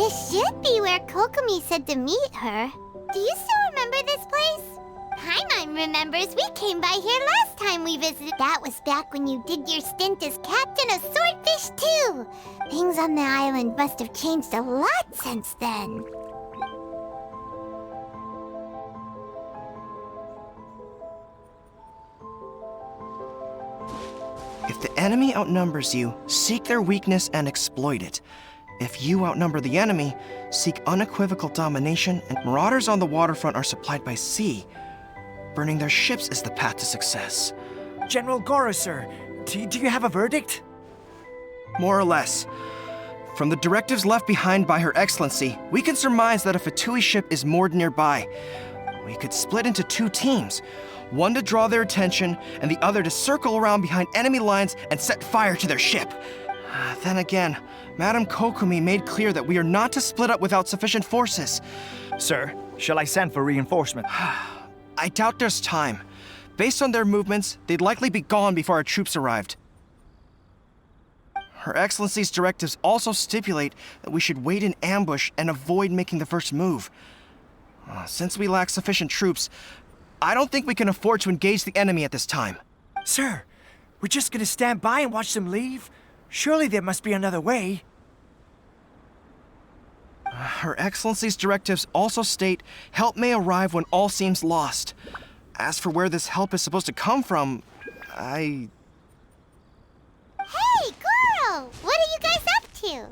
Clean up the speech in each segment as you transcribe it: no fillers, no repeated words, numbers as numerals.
This should be where Kokomi said to meet her. Do you still remember this place? Paimon remembers we came by here last time we visited. That was back when you did your stint as captain of Swordfish 2. Things on the island must have changed a lot since then. If the enemy outnumbers you, seek their weakness and exploit it. If you outnumber the enemy, seek unequivocal domination, and marauders on the waterfront are supplied by sea. Burning their ships is the path to success. General Goro, sir, do you have a verdict? More or less. From the directives left behind by Her Excellency, we can surmise that a Fatui ship is moored nearby. We could split into 2 teams. One to draw their attention, and the other to circle around behind enemy lines and set fire to their ship. Then again, Madame Kokomi made clear that we are not to split up without sufficient forces. Sir, shall I send for reinforcement? I doubt there's time. Based on their movements, they'd likely be gone before our troops arrived. Her Excellency's directives also stipulate that we should wait in ambush and avoid making the first move. Since we lack sufficient troops, I don't think we can afford to engage the enemy at this time. Sir, we're just gonna stand by and watch them leave? Surely there must be another way. Her Excellency's directives also state help may arrive when all seems lost. As for where this help is supposed to come from, Hey, Goro! What are you guys up to?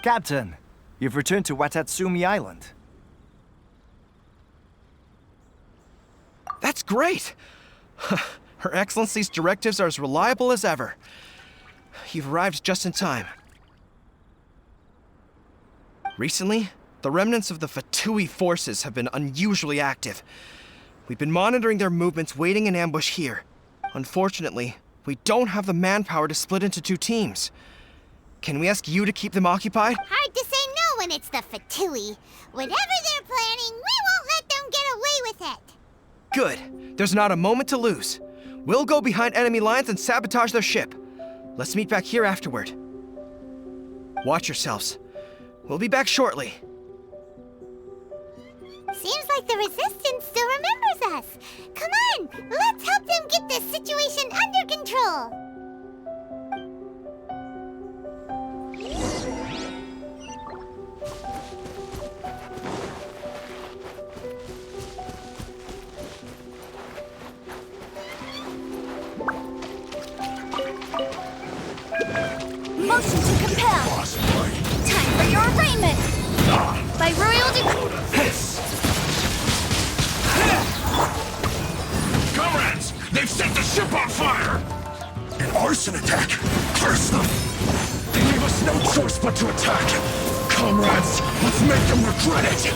Captain, you've returned to Watatsumi Island. That's great! Her Excellency's directives are as reliable as ever. You've arrived just in time. Recently, the remnants of the Fatui forces have been unusually active. We've been monitoring their movements, waiting in ambush here. Unfortunately, we don't have the manpower to split into 2 teams. Can we ask you to keep them occupied? Hard to say no when it's the Fatui. Whatever they're planning, we won't let them get away with it. Good. There's not a moment to lose. We'll go behind enemy lines and sabotage their ship. Let's meet back here afterward. Watch yourselves. We'll be back shortly. Seems like the Resistance still remembers us. Come on, let's help them get this situation under control. Motion to compel. Time for your arraignment. By royal decree. Comrades, they've set the ship on fire! An arson attack! Curse them! They leave us no choice but to attack! Comrades, let's make them regret it!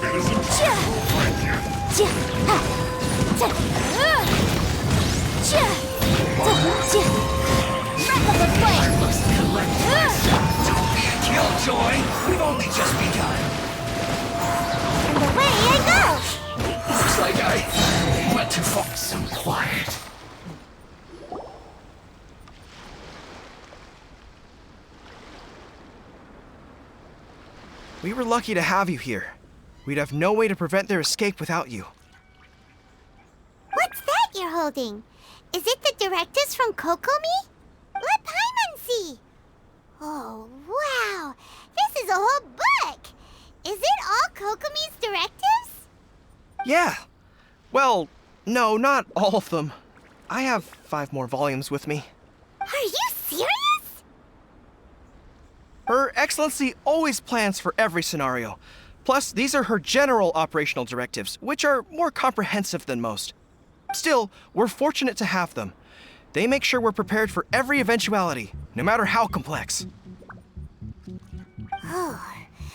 It is impossible, thank you! Wreck of the flame. Must collect myself. Don't be a killjoy! We've only just begun! And away I go! Looks like I went too far. So quiet. We were lucky to have you here. We'd have no way to prevent their escape without you. What's that you're holding? Is it the directives from Kokomi? Let Paimon see. Oh, wow. This is a whole book. Is it all Kokomi's directives? Yeah. Well, no, not all of them. I have 5 more volumes with me. Are you serious? Her Excellency always plans for every scenario. Plus, these are her general operational directives, which are more comprehensive than most. Still, we're fortunate to have them. They make sure we're prepared for every eventuality, no matter how complex. Oh,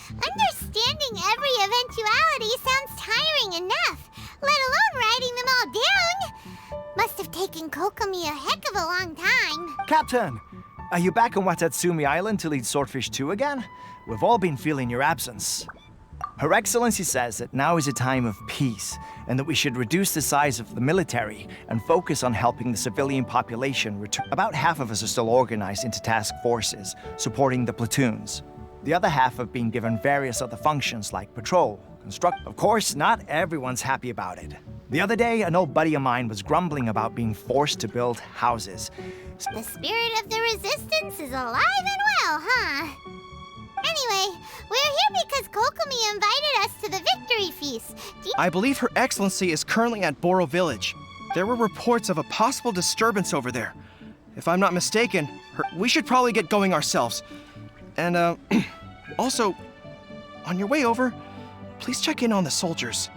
understanding every eventuality sounds tiring enough, let alone writing them all down. Must have taken Kokomi a heck of a long time. Captain, are you back on Watatsumi Island to lead Swordfish 2 again? We've all been feeling your absence. Her Excellency says that now is a time of peace, and that we should reduce the size of the military and focus on helping the civilian population return. About half of us are still organized into task forces, supporting the platoons. The other half have been given various other functions like patrol, construct. Of course, not everyone's happy about it. The other day, an old buddy of mine was grumbling about being forced to build houses. The spirit of the resistance is alive and well, huh? Anyway, we're here because Kokomi invited us to the victory feast. I believe Her Excellency is currently at Boro Village. There were reports of a possible disturbance over there. If I'm not mistaken, we should probably get going ourselves. And, also, on your way over, please check in on the soldiers.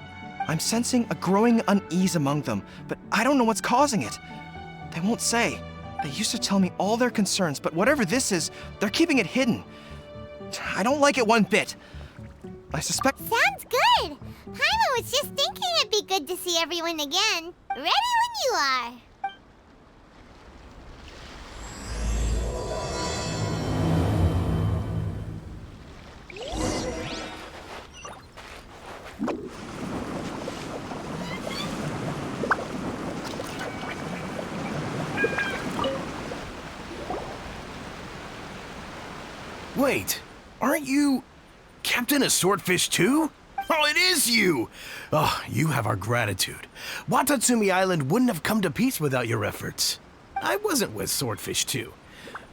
I'm sensing a growing unease among them, but I don't know what's causing it. They won't say. They used to tell me all their concerns, but whatever this is, they're keeping it hidden. I don't like it one bit. I suspect— Sounds good. Paimon was just thinking it'd be good to see everyone again. Ready when you are. Wait, aren't you Captain of Swordfish too? Oh, it is you! Oh, you have our gratitude. Watatsumi Island wouldn't have come to peace without your efforts. I wasn't with Swordfish too,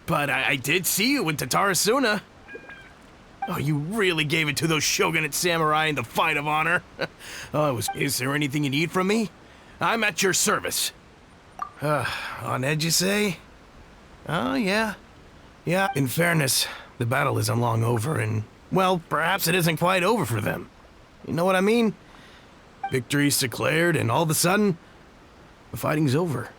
but I did see you in Tatarasuna. Oh, you really gave it to those shogunate samurai in the fight of honor. Is there anything you need from me? I'm at your service. On edge, you say? Oh, yeah. Yeah, in fairness, the battle isn't long over, and, well, perhaps it isn't quite over for them. You know what I mean? Victory's declared, and all of a sudden, the fighting's over.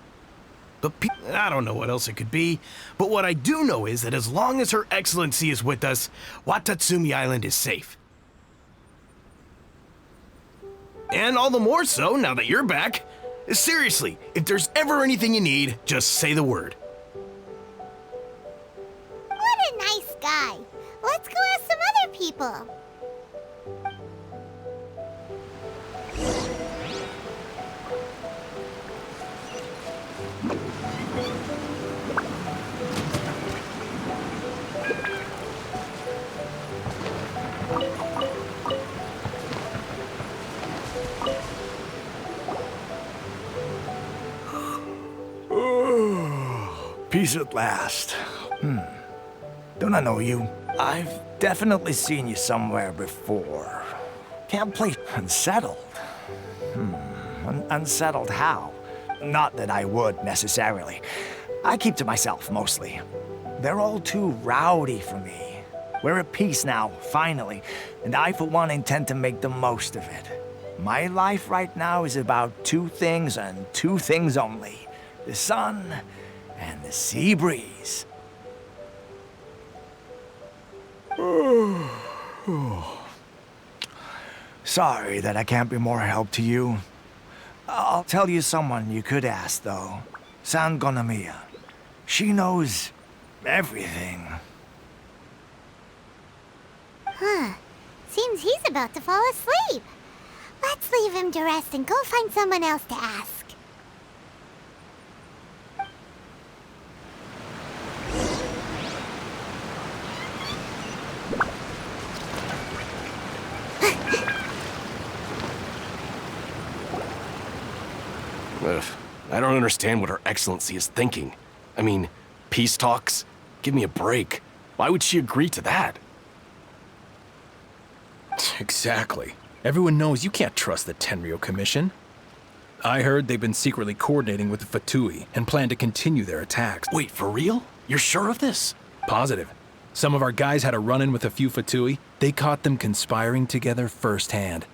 But I don't know what else it could be, but what I do know is that as long as Her Excellency is with us, Watatsumi Island is safe. And all the more so now that you're back. Seriously, if there's ever anything you need, just say the word. What a nice guy. Let's go ask some other people. Peace at last. Don't I know you? I've definitely seen you somewhere before. Can't place unsettled. Unsettled how? Not that I would, necessarily. I keep to myself, mostly. They're all too rowdy for me. We're at peace now, finally, and I, for one, intend to make the most of it. My life right now is about two things and two things only. The sun and the sea breeze. Sorry that I can't be more help to you. I'll tell you someone you could ask, though. Sangonomiya. She knows everything. Huh. Seems he's about to fall asleep. Let's leave him to rest and go find someone else to ask. Ugh, I don't understand what Her Excellency is thinking. I mean, peace talks? Give me a break. Why would she agree to that? Exactly. Everyone knows you can't trust the Tenryou Commission. I heard they've been secretly coordinating with the Fatui and plan to continue their attacks. Wait, for real? You're sure of this? Positive. Some of our guys had a run-in with a few Fatui. They caught them conspiring together firsthand.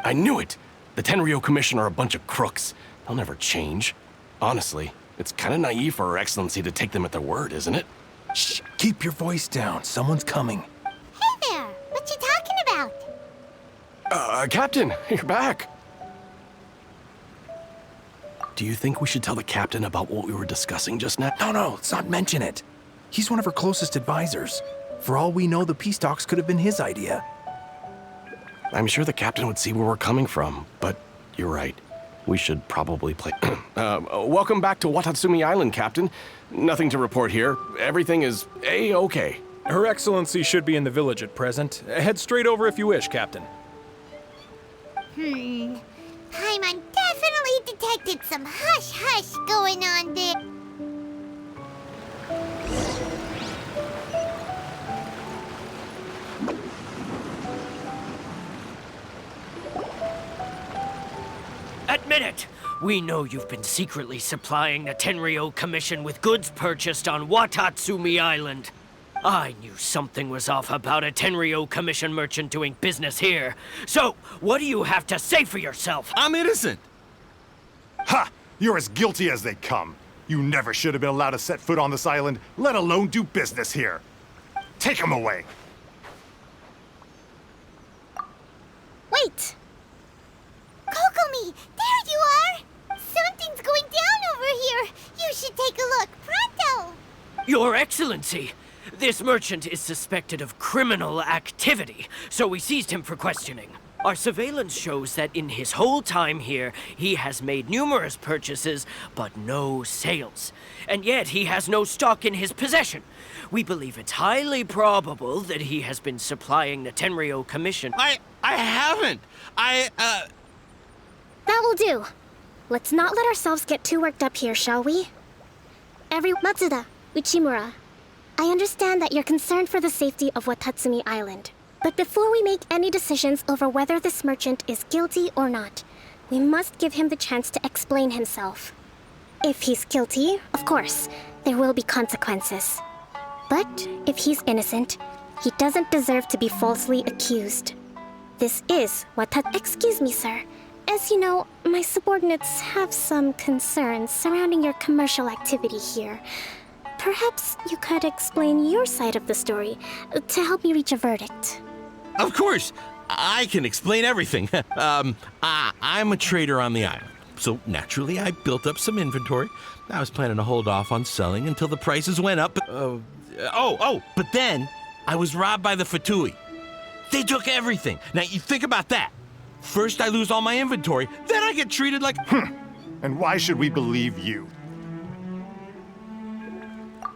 I knew it! The Tenryou Commission are a bunch of crooks. They'll never change. Honestly, it's kind of naive for Her Excellency to take them at their word, isn't it? Shh! Keep your voice down. Someone's coming. Hey there! What you talking about? Captain, you're back. Do you think we should tell the captain about what we were discussing just now? No, let's not mention it. He's one of her closest advisors. For all we know, the peace talks could have been his idea. I'm sure the captain would see where we're coming from, but you're right. We should probably play... welcome back to Watatsumi Island, Captain. Nothing to report here. Everything is A-okay. Her Excellency should be in the village at present. Head straight over if you wish, Captain. Paimon definitely detected some hush-hush going on there. Admit it! We know you've been secretly supplying the Tenryou Commission with goods purchased on Watatsumi Island. I knew something was off about a Tenryou Commission merchant doing business here. So, what do you have to say for yourself? I'm innocent. Ha! You're as guilty as they come. You never should have been allowed to set foot on this island, let alone do business here. Take him away. Wait! Kokomi, there you are! Something's going down over here. You should take a look, pronto! Your Excellency, this merchant is suspected of criminal activity, so we seized him for questioning. Our surveillance shows that in his whole time here, he has made numerous purchases, but no sales. And yet he has no stock in his possession. We believe it's highly probable that he has been supplying the Tenryou Commission. I haven't. That will do. Let's not let ourselves get too worked up here, shall we? Matsuda, Uchimura, I understand that you're concerned for the safety of Watatsumi Island. But before we make any decisions over whether this merchant is guilty or not, we must give him the chance to explain himself. If he's guilty, of course, there will be consequences. But if he's innocent, he doesn't deserve to be falsely accused. This is Excuse me, sir. As you know, my subordinates have some concerns surrounding your commercial activity here. Perhaps you could explain your side of the story to help me reach a verdict. Of course, I can explain everything. I'm a trader on the island, so naturally I built up some inventory. I was planning to hold off on selling until the prices went up. But then I was robbed by the Fatui. They took everything. Now you think about that. First I lose all my inventory, then I get treated like... And why should we believe you?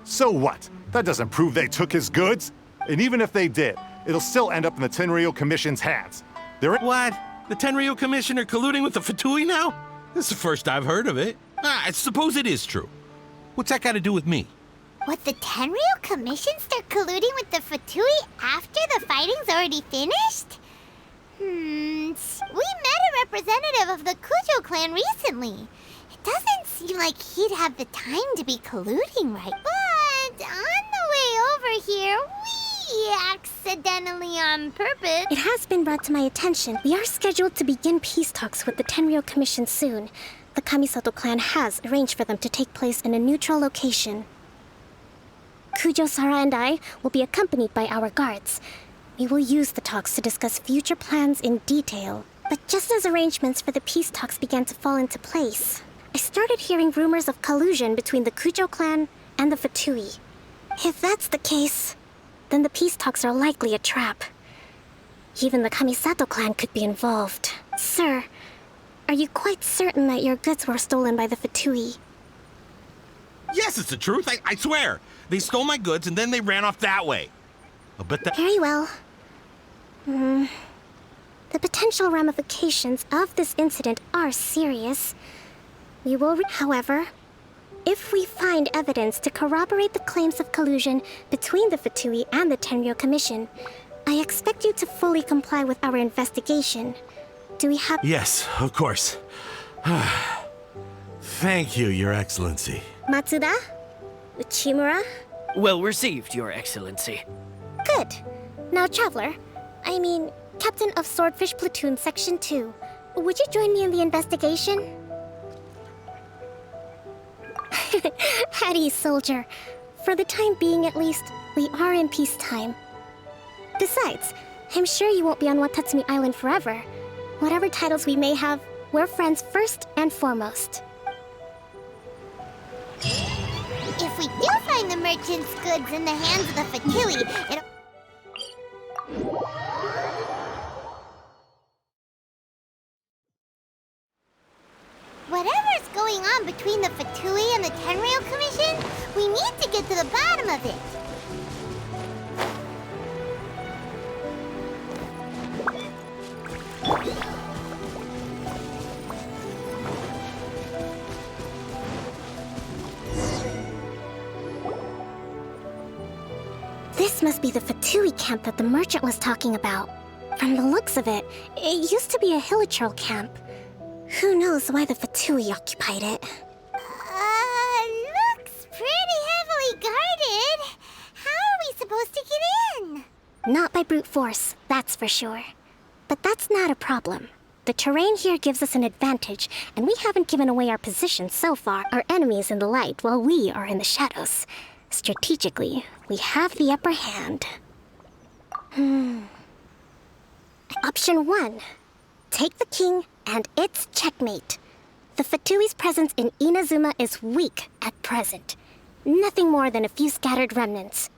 So what? That doesn't prove they took his goods. And even if they did, it'll still end up in the Tenryou Commission's hands. What? The Tenryou Commission are colluding with the Fatui now? This is the first I've heard of it. I suppose it is true. What's that got to do with me? What, the Tenryou Commission start colluding with the Fatui after the fighting's already finished? We met a representative of the Kujo clan recently. It doesn't seem like he'd have the time to be colluding, right? But on the way over here, we accidentally on purpose... It has been brought to my attention. We are scheduled to begin peace talks with the Tenryou Commission soon. The Kamisato clan has arranged for them to take place in a neutral location. Kujo-Sara and I will be accompanied by our guards. We will use the talks to discuss future plans in detail. But just as arrangements for the peace talks began to fall into place, I started hearing rumors of collusion between the Kujo clan and the Fatui. If that's the case, then the peace talks are likely a trap. Even the Kamisato clan could be involved. Sir, are you quite certain that your goods were stolen by the Fatui? Yes, it's the truth. I swear. They stole my goods and then they ran off that way. But that... Very well. The potential ramifications of this incident are serious. We will, however, if we find evidence to corroborate the claims of collusion between the Fatui and the Tenryou Commission, I expect you to fully comply with our investigation. Do we have... Yes, of course. Thank you, Your Excellency. Matsuda? Uchimura? Well received, Your Excellency. Good. Now, Traveler, Captain of Swordfish Platoon Section 2, would you join me in the investigation? At ease, soldier. For the time being, at least, we are in peacetime. Besides, I'm sure you won't be on Watatsumi Island forever. Whatever titles we may have, we're friends first and foremost. If we do find the merchant's goods in the hands of the Fatui, it'll... This must be the Fatui camp that the merchant was talking about. From the looks of it, it used to be a hilichurl camp. Who knows why the Fatui occupied it? Looks pretty heavily guarded. How are we supposed to get in? Not by brute force, that's for sure. But that's not a problem. The terrain here gives us an advantage, and we haven't given away our position so far. Our enemies in the light, while we are in the shadows. Strategically, we have the upper hand. Option 1. Take the king, and it's checkmate. The Fatui's presence in Inazuma is weak at present. Nothing more than a few scattered remnants.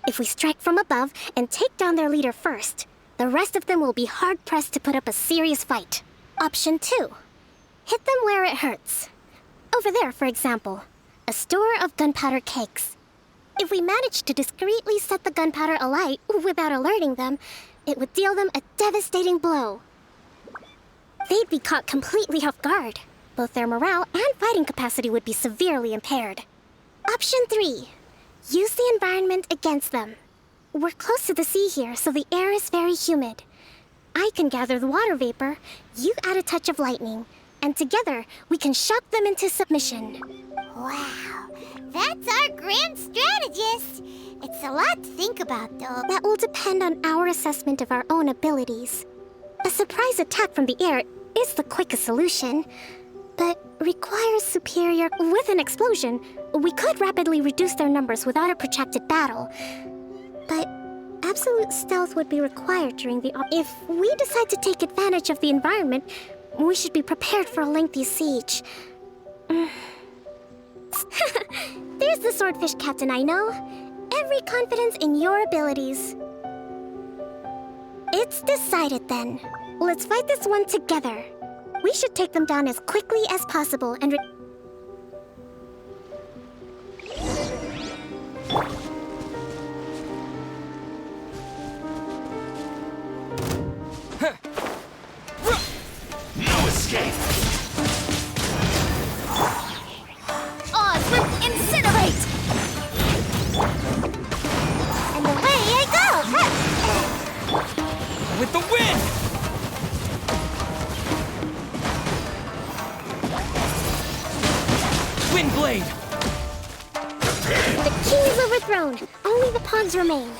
If we strike from above and take down their leader first, the rest of them will be hard-pressed to put up a serious fight. Option 2. Hit them where it hurts. Over there, for example, a store of gunpowder cakes. If we manage to discreetly set the gunpowder alight without alerting them, it would deal them a devastating blow. They'd be caught completely off guard. Both their morale and fighting capacity would be severely impaired. Option 3. Use the environment against them. We're close to the sea here, so the air is very humid. I can gather the water vapor, you add a touch of lightning, and together we can shock them into submission. Wow, that's our grand strategist. It's a lot to think about, though. That will depend on our assessment of our own abilities. A surprise attack from the air is the quickest solution, but requires superior... With an explosion, we could rapidly reduce their numbers without a protracted battle. But absolute stealth would be required during the... If we decide to take advantage of the environment, we should be prepared for a lengthy siege. There's the swordfish captain I know. Every confidence in your abilities. It's decided then. Let's fight this one together. We should take them down as quickly as possible and No escape! Awesome! Incinerate! And away I go! With the wind! Wind blade! the king is overthrown. Only the pawns remain.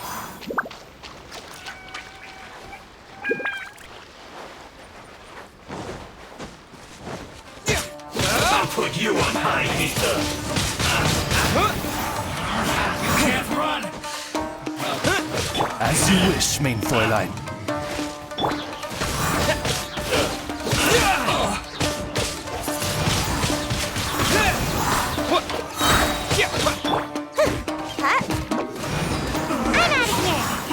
I'll put you on high, Ether! You can't run! As you wish, mein Fräulein.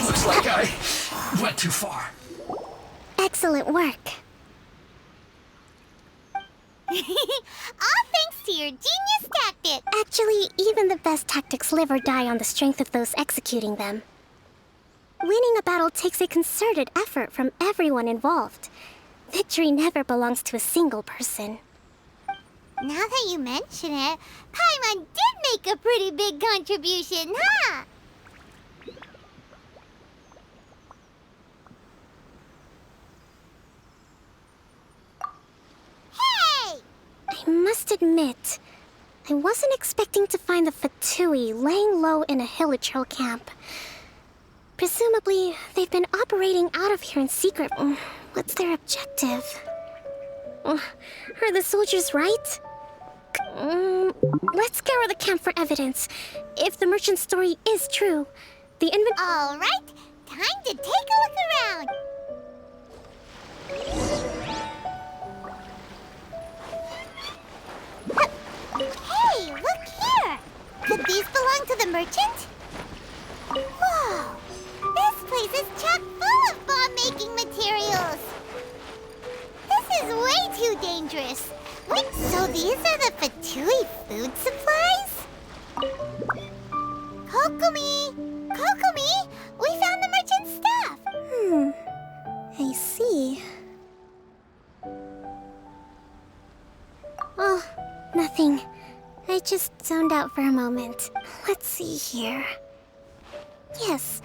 Looks like I went too far. Excellent work. All thanks to your genius tactic. Actually, even the best tactics live or die on the strength of those executing them. Winning a battle takes a concerted effort from everyone involved. Victory never belongs to a single person. Now that you mention it, Paimon did make a pretty big contribution, huh? Hey! I must admit, I wasn't expecting to find the Fatui laying low in a hilichurl camp. Presumably, they've been operating out of here in secret. What's their objective? Are the soldiers right? Let's scour the camp for evidence. If the merchant's story is true, the All right, time to take a look around. Hey, look here. Could these belong to the merchant? Whoa, this place is chock full of bomb-making materials. This is way too dangerous. Wait, so these are the Fatui food supplies? Kokomi! Kokomi! We found the merchant's stuff! I see. Oh, nothing. I just zoned out for a moment. Let's see here. Yes,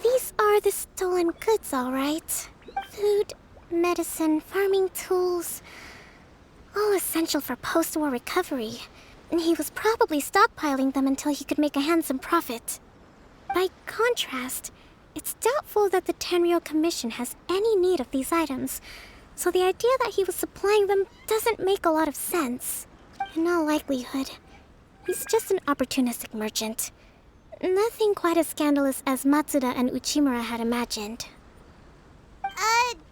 these are the stolen goods, all right. Food, medicine, farming tools. All essential for post-war recovery. And he was probably stockpiling them until he could make a handsome profit. By contrast, it's doubtful that the Tenryou Commission has any need of these items, so the idea that he was supplying them doesn't make a lot of sense. In all likelihood, he's just an opportunistic merchant. Nothing quite as scandalous as Matsuda and Uchimura had imagined.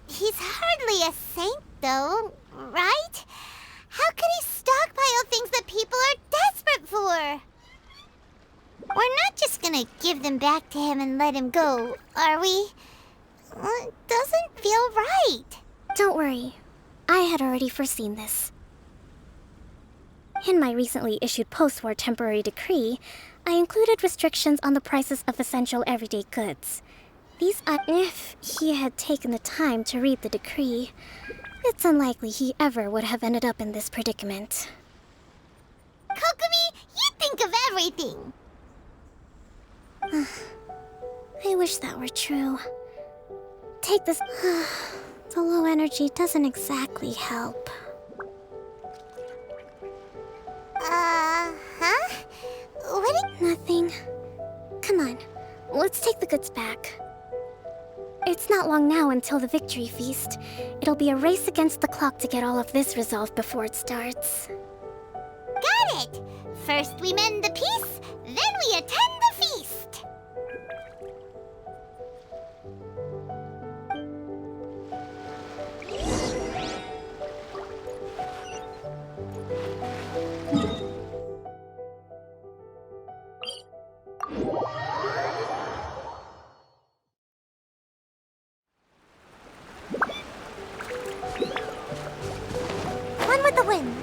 He's hardly a saint, though, right? How could he stockpile things that people are desperate for? We're not just gonna give them back to him and let him go, are we? It doesn't feel right. Don't worry. I had already foreseen this. In my recently issued post-war temporary decree, I included restrictions on the prices of essential everyday goods. If he had taken the time to read the decree, it's unlikely he ever would have ended up in this predicament. Kokomi, you think of everything! I wish that were true. Take this. The low energy doesn't exactly help. Huh? Nothing. Come on, let's take the goods back. It's not long now until the victory feast. It'll be a race against the clock to get all of this resolved before it starts. Got it! First we mend the peace, then we attend the feast! One with the wind.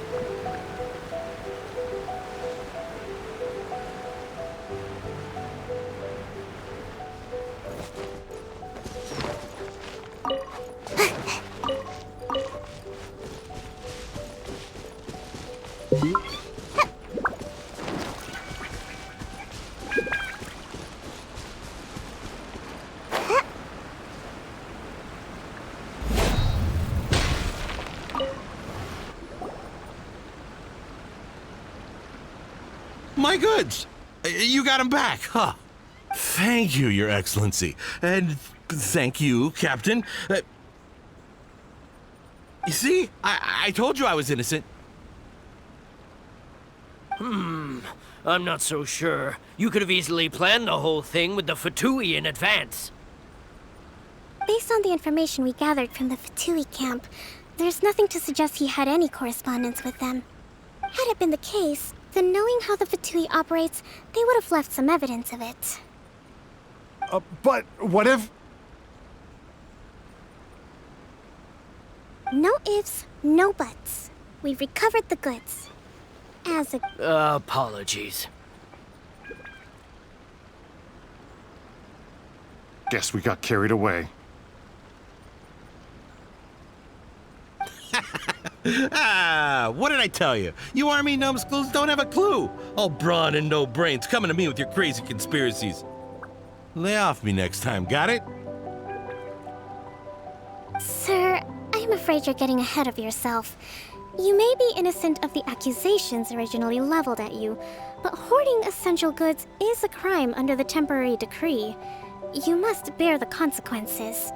My goods! You got them back, huh? Thank you, Your Excellency. And thank you, Captain. You see? I told you I was innocent. I'm not so sure. You could have easily planned the whole thing with the Fatui in advance. Based on the information we gathered from the Fatui camp, there's nothing to suggest he had any correspondence with them. Had it been the case, then knowing how the Fatui operates, they would have left some evidence of it. But what if... No ifs, no buts. We've recovered the goods. As a... Apologies. Guess we got carried away. What did I tell you? You army numbskulls don't have a clue. All brawn and no brains coming to me with your crazy conspiracies. Lay off me next time, got it? Sir, I'm afraid you're getting ahead of yourself. You may be innocent of the accusations originally leveled at you, but hoarding essential goods is a crime under the temporary decree. You must bear the consequences.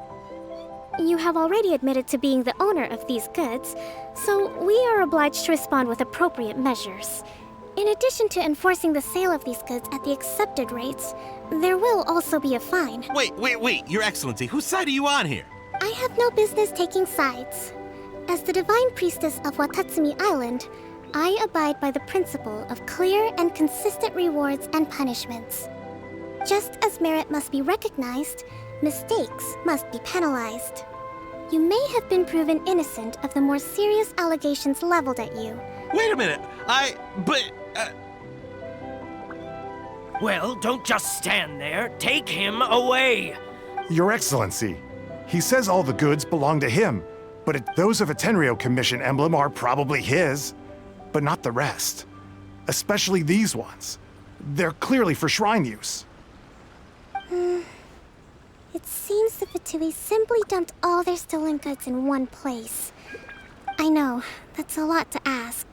You have already admitted to being the owner of these goods, so we are obliged to respond with appropriate measures. In addition to enforcing the sale of these goods at the accepted rates, there will also be a fine. Wait, Your Excellency, whose side are you on here? I have no business taking sides. As the Divine Priestess of Watatsumi Island, I abide by the principle of clear and consistent rewards and punishments. Just as merit must be recognized, mistakes must be penalized. You may have been proven innocent of the more serious allegations leveled at you. Wait a minute, Well, don't just stand there. Take him away. Your Excellency, he says all the goods belong to him, but those of a Tenryou Commission emblem are probably his, but not the rest. Especially these ones. They're clearly for shrine use. It seems the Fatui simply dumped all their stolen goods in one place. I know, that's a lot to ask.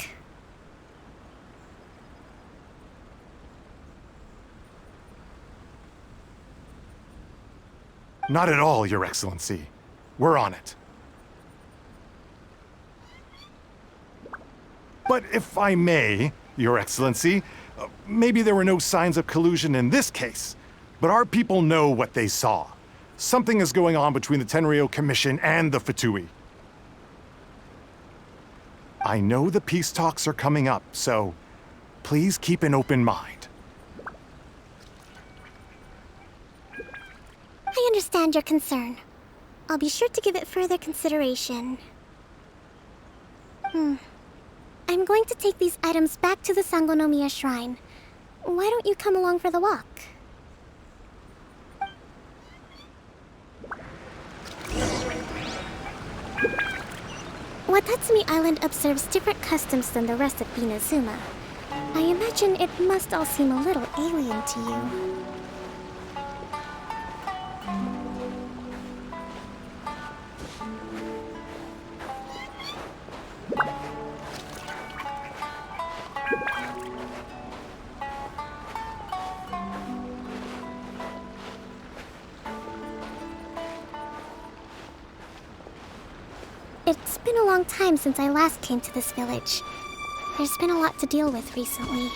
Not at all, Your Excellency. We're on it. But if I may, Your Excellency, maybe there were no signs of collusion in this case, but our people know what they saw. Something is going on between the Tenryou Commission and the Fatui. I know the peace talks are coming up, so please keep an open mind. I understand your concern. I'll be sure to give it further consideration. I'm going to take these items back to the Sangonomiya Shrine. Why don't you come along for the walk? Watatsumi Island observes different customs than the rest of Inazuma. I imagine it must all seem a little alien to you. It's been a long time since I last came to this village. There's been a lot to deal with recently.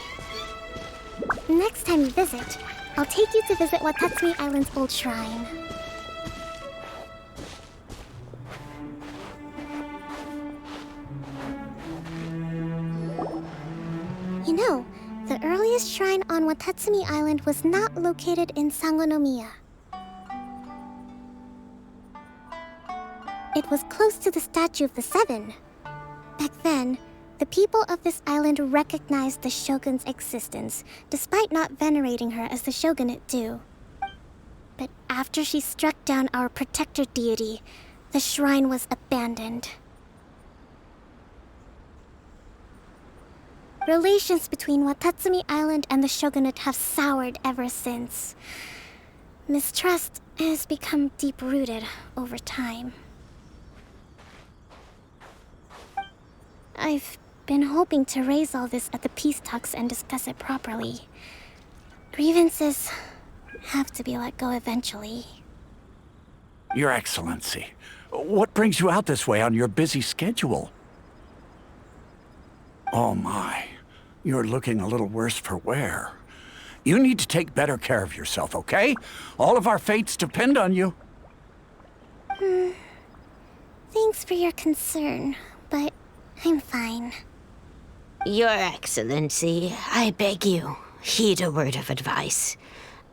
Next time you visit, I'll take you to visit Watatsumi Island's old shrine. You know, the earliest shrine on Watatsumi Island was not located in Sangonomiya. It was close to the Statue of the Seven. Back then, the people of this island recognized the shogun's existence, despite not venerating her as the shogunate do. But after she struck down our protector deity, the shrine was abandoned. Relations between Watatsumi Island and the shogunate have soured ever since. Mistrust has become deep-rooted over time. I've been hoping to raise all this at the peace talks and discuss it properly. Grievances have to be let go eventually. Your Excellency, what brings you out this way on your busy schedule? Oh my, you're looking a little worse for wear. You need to take better care of yourself, okay? All of our fates depend on you. Thanks for your concern, but I'm fine. Your Excellency, I beg you, heed a word of advice.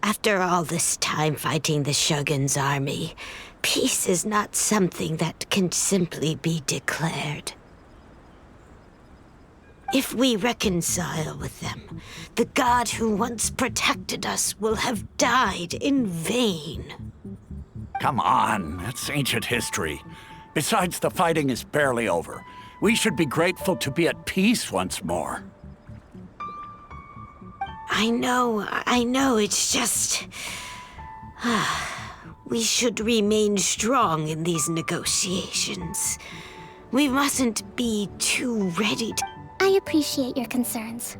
After all this time fighting the Shogun's army, peace is not something that can simply be declared. If we reconcile with them, the god who once protected us will have died in vain. Come on, that's ancient history. Besides, the fighting is barely over. We should be grateful to be at peace once more. I know, it's just... we should remain strong in these negotiations. We mustn't be too ready to... I appreciate your concerns.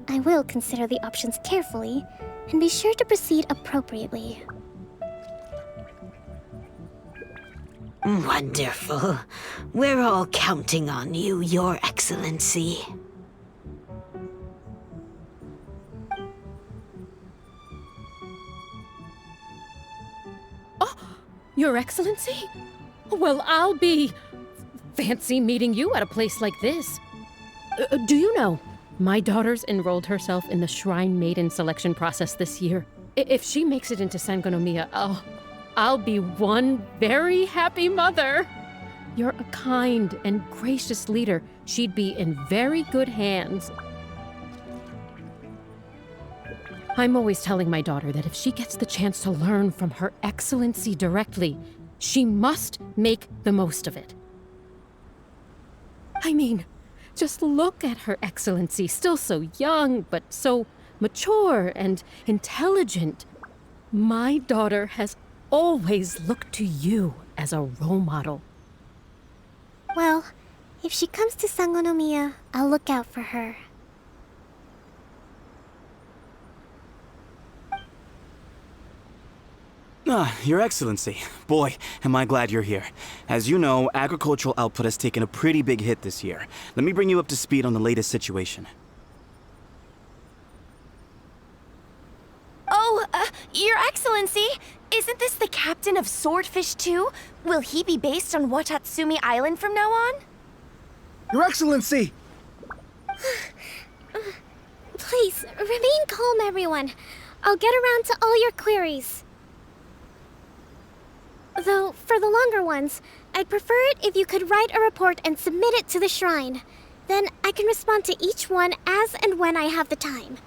I will consider the options carefully, and be sure to proceed appropriately. Wonderful. We're all counting on you, Your Excellency. Oh, Your Excellency? Well, I'll be... fancy meeting you at a place like this. Do you know, my daughter's enrolled herself in the Shrine Maiden selection process this year. If she makes it into Sangonomiya, I'll be one very happy mother. You're a kind and gracious leader. She'd be in very good hands. I'm always telling my daughter that if she gets the chance to learn from Her Excellency directly, she must make the most of it. I mean, just look at Her Excellency, still so young, but so mature and intelligent. My daughter has always looked to you as a role model. Well, if she comes to Sangonomiya, I'll look out for her. Your Excellency. Boy, am I glad you're here. As you know, agricultural output has taken a pretty big hit this year. Let me bring you up to speed on the latest situation. Oh, Your Excellency, isn't this the captain of Swordfish 2? Will he be based on Watatsumi Island from now on? Your Excellency! Please, remain calm, everyone. I'll get around to all your queries. Though, for the longer ones, I'd prefer it if you could write a report and submit it to the shrine. Then I can respond to each one as and when I have the time.